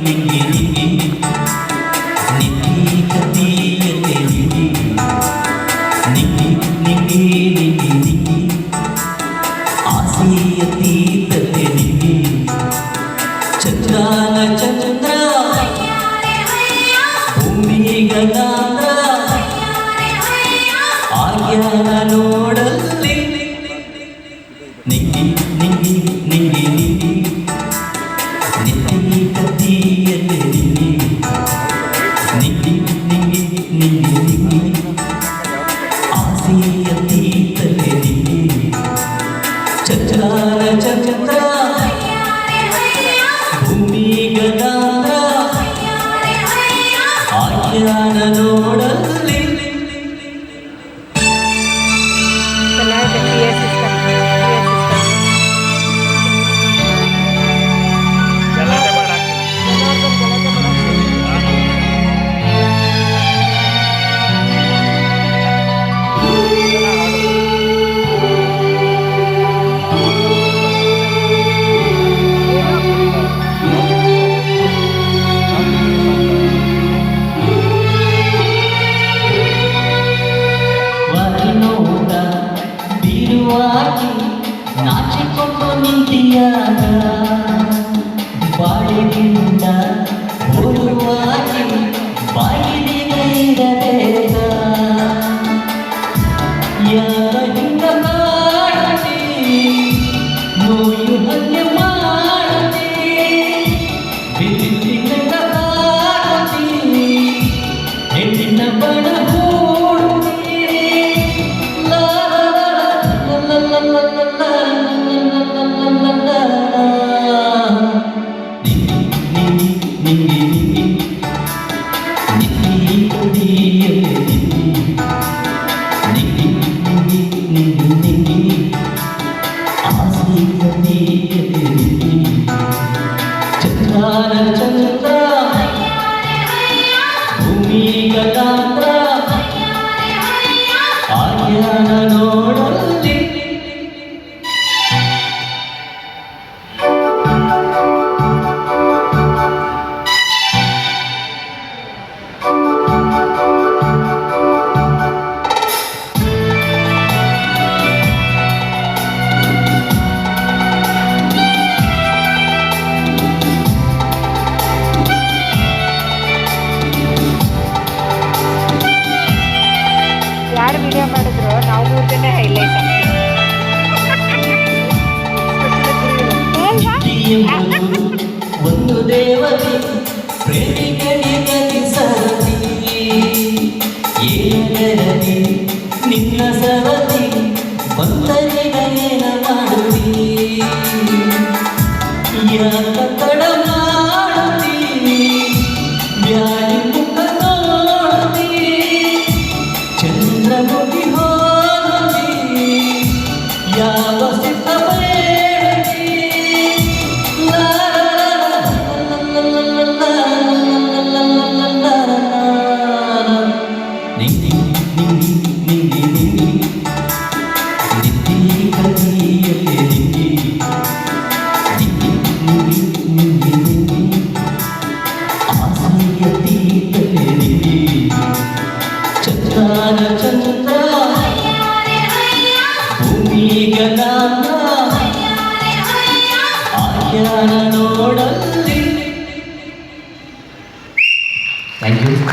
ನಿಂಗಿ ನಿಂಗಿ ಕತಿಯತೆ ನಿಂಗಿ ನಿಂಗಿ ನಿಂಗಿ ನಿಂಗಿ ಆಸೆಯತೀತತೆ ನಿಂಗಿ ಚಂದ್ರನ ಚಂದ್ರ ಭೂಮಿಗದಾಂದ್ರ ಆಗ್ಯಾನ ನೋಡಲ್ಲಿ ನಿಂಗಿ ನಿಂಗಿ ನಿಂಗಿ ನಿಂಗಿ ನಿಂಗಿ ಕತಿಯತೆ ನಿಂಗಿ ನಿಂಗಿ ನಿಂಗಿ ನಿಂಗಿ ನಿಂಗಿ ಆಸೆಯತೀತತೆ ನಿಂಗಿ ಚಂದ್ರನ ಚಂದ್ರ ಭೂಮಿಗದಾಂದ್ರ ಆಗ್ಯಾನ ನೋಡಲ್ಲಿ ನಾಚಿಕೊಂಡು ನಿಂತಿಯಾಗ ಬಾಳಿನಿಂದ ಹೋಗುವಾಗಿ ಬಾಯಿನಿರಬೇಕ ಯಾರ ಹಿಂಗ ಮಾಡತಿ ನೋಯು ಹಂಗೆ ಮಾಡತಿ ಬಿದ್ದಿನ ಮಾಡತಿ ಹೆಣ್ಣಿನ ಬಣ ಹೂಡುತ್ತಿ ಚಂದ್ರ ಭೂಮಿಗದಾಂದ್ರ ಆಗ್ಯಾನ ನೋಡಲ್ಲಿ ಯಾರು ವಿಡಿಯೋ ಮಾಡಿದ್ರು ನಾವು ಮೂರನೇ ಹೈಲೈಟ್ ಒಂದು ದೇವತೆ ಪ್ರೇಮಿಗಳಿಗೆ ಸರತಿ ಏನೆರದಿ ನಿನ್ನ ಸರತಿ ಬಂದರಿಗೇನ ಮಾಡುತ್ತಿ ಯಾಕ ತಡ ಮಾಡುತ್ತಿ ಬ್ಯಾಡಿ ಮುಖ ನೋಡುತ್ತಿ ಚಂದ್ರಮುಖಿ ಹೋಗಿ ಯಾವ ಸಿದ್ಧ ಚಂದ್ರ ಭೂಮಿಗದಾಂದ್ರ ಆಗ್ಯಾನ ನೋಡಲ್ಲಿ ಥ್ಯಾಂಕ್ ಯು.